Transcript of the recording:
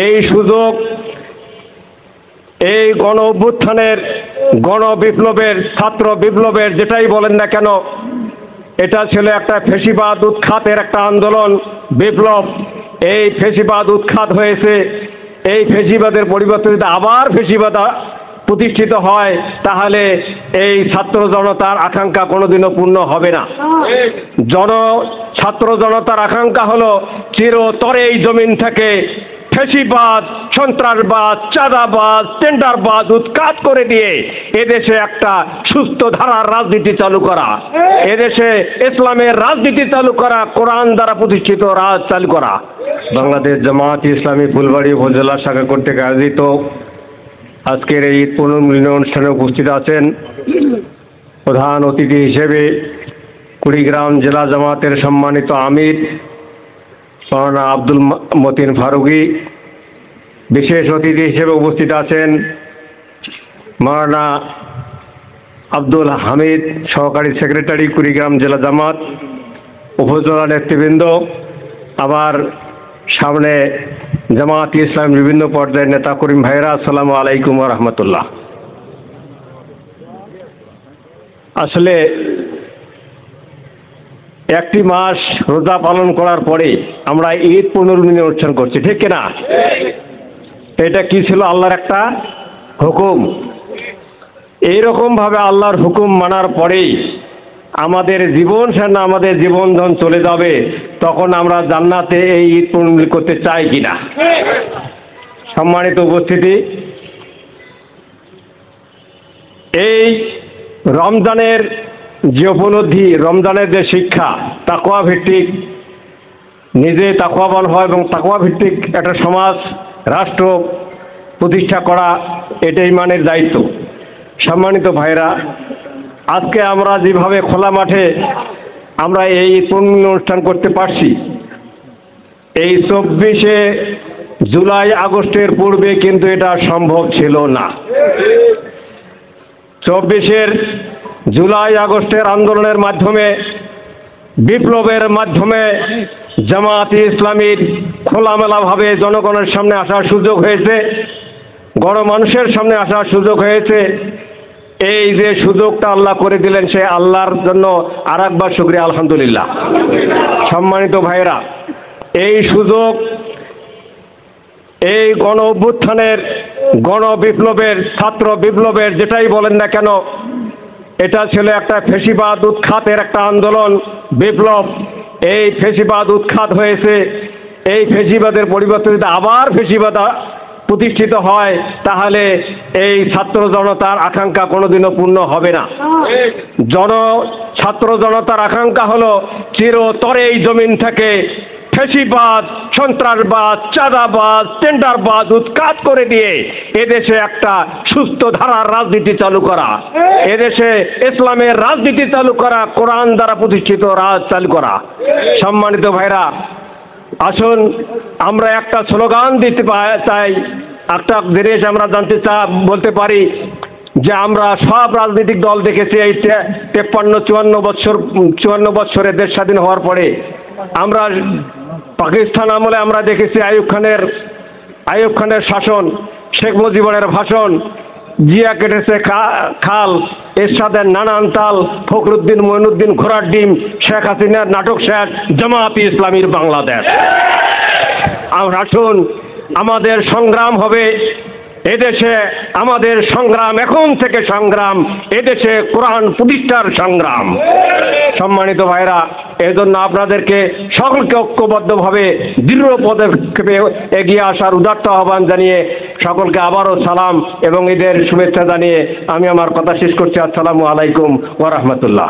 এই সুযোগ এই গণ অভ্যুত্থানের গণ বিপ্লবের ছাত্র বিপ্লবের যেটাই বলেন না কেন, এটা ছিল একটা ফ্যাসিবাদ উৎখাতের একটা আন্দোলন বিপ্লব। এই ফ্যাসিবাদ উৎখাত হয়েছে, এই ফ্যাসিবাদের পরিবর্তে যদি আবার ফ্যাসিবাদ প্রতিষ্ঠিত হয় তাহলে এই ছাত্র জনতার আকাঙ্ক্ষা কোনোদিনও পূর্ণ হবে না। ছাত্র জনতার আকাঙ্ক্ষা হলো চিরতরে এই জমিন থেকে ফ্যাসিবাদ, সন্ত্রাসবাদ, চাঁদাবাদ, টেন্ডারবাদ উৎখাত করে দিয়ে এদেশে একটা সুস্থ ধারার রাজনীতি চালু করা, এদেশে ইসলামের রাজনীতি চালু করা, কোরআন দ্বারা প্রতিষ্ঠিত রাজ চালু করা। বাংলাদেশ জামাত ইসলামী ফুলবাড়ী উপজেলা শাখা কর্তৃক আয়োজিত আজকের এই ঈদ পুনর্মিলনী অনুষ্ঠানে উপস্থিত আছেন প্রধান অতিথি হিসেবে কুড়িগ্রাম জেলা জামাতের সম্মানিত আমির মাওলানা আব্দুল মতিন ফারুকী। বিশেষ অতিথি হিসেবে উপস্থিত আছেন মাওলানা আব্দুল হামিদ, সহকারী সেক্রেটারি কুড়িগ্রাম জেলা জামাত, উপজেলা নেতৃবৃন্দ, আবার সামনে জামাত ইসলাম বিভিন্ন পর্যায়ের নেতা করিম ভাইরা, আসসালামু আলাইকুম ওয়া রাহমাতুল্লাহ। আসলে একটি মাস রোজা পালন করার পরে আমরা ঈদ পুনর্মিলনী অনুষ্ঠান করছি, ঠিক কিনা? এটা কি ছিল? আল্লাহর একটা হুকুম। এইরকমভাবে আল্লাহর হুকুম মানার পরেই আমাদের জীবন সেনা আমাদের জীবনধন চলে যাবে, তখন আমরা জান্নাতে এই ঈদ পুনর্মিলনী করতে চাই কিনা? সম্মানিত উপস্থিতি, এই রমজানের যে উপলব্ধি, রমজানের যে শিক্ষা, তাকওয়া ভিত্তিক, নিজে তাকওয়াবান হয় এবং তাকওয়া ভিত্তিক একটা সমাজ রাষ্ট্র প্রতিষ্ঠা করা, এটাই ইমানের দায়িত্ব। সম্মানিত ভাইরা, আজকে আমরা যেভাবে খোলা মাঠে আমরা এই পুনর্মিলনী অনুষ্ঠান করতে পারছি, এই 24শে জুলাই আগস্টের পূর্বে কিন্তু এটা সম্ভব ছিল না। 24 জুলাই আগস্টের আন্দোলনের মাধ্যমে, বিপ্লবের মাধ্যমে জামায়াতে ইসলামীর খোলামেলাভাবে জনগণের সামনে আসার সুযোগ হয়েছে, গণমানুষের সামনে আসার সুযোগ হয়েছে। এই যে সুযোগটা আল্লাহ করে দিলেন, সে আল্লাহর জন্য আর একবার শুকরিয়া, আলহামদুলিল্লাহ। সম্মানিত ভাইরা, এই সুযোগ এই গণ অভ্যুত্থানের গণ বিপ্লবের ছাত্র বিপ্লবের যেটাই বলেন না কেন, এটা ছিল একটা ফ্যাসিবাদ উৎখাতের একটা আন্দোলন বিপ্লব। এই ফ্যাসিবাদ উৎখাত হয়েছে, এই ফ্যাসিবাদের পরিবর্তে যদি আবার ফ্যাসিবাদ প্রতিষ্ঠিত হয় তাহলে এই ছাত্র জনতার আকাঙ্ক্ষা কোনোদিনও পূর্ণ হবে না। ছাত্র জনতার আকাঙ্ক্ষা হলো চিরতরে এই জমিন থেকে ফ্যাসিবাদ, সন্ত্রাসবাদ, চাঁদাবাদ, টেন্ডারবাদ উৎখাত করে দিয়ে এদেশে একটা সুস্থ ধারার রাজনীতি চালু করা, এদেশে ইসলামের রাজনীতি চালু করা, কোরআন দ্বারা প্রতিষ্ঠিত রাজ চালু করা। সম্মানিত ভাইরা, আসুন আমরা একটা স্লোগান দিতে চাই, একটা জিনিস আমরা বলতে পারি যে আমরা সব রাজনৈতিক দল দেখেছি এই 53-54 বছরে দেশ স্বাধীন হওয়ার পরে। আমরা পাকিস্তান আমলে আমরা দেখেছি আইয়ুব খানের শাসন, শেখ মুজিবের ভাষণ, জিয়া কেটেছে খাল, এরশাদের নানান তাল, ফখরুদ্দিন মঈনুদ্দিন ঘোড়ার ডিম, শেখ হাসিনার নাটক শেষ, জামায়াতে ইসলামীর বাংলাদেশ। আসুন আমাদের সংগ্রাম হবে এদেশে, আমাদের সংগ্রাম এখন থেকে সংগ্রাম এদেশে কোরআন প্রতিষ্ঠার সংগ্রাম। সম্মানিত ভাইরা, এজন্য আপনাদেরকে সকলকে ঐক্যবদ্ধভাবে দৃঢ় পদক্ষেপে এগিয়ে আসার উদাত্ত আহ্বান জানিয়ে সকলকে আবারও সালাম এবং ঈদের শুভেচ্ছা জানিয়ে আমি আমার কথা শেষ করছি। আসসালামু আলাইকুম ওয়া রাহমাতুল্লাহ।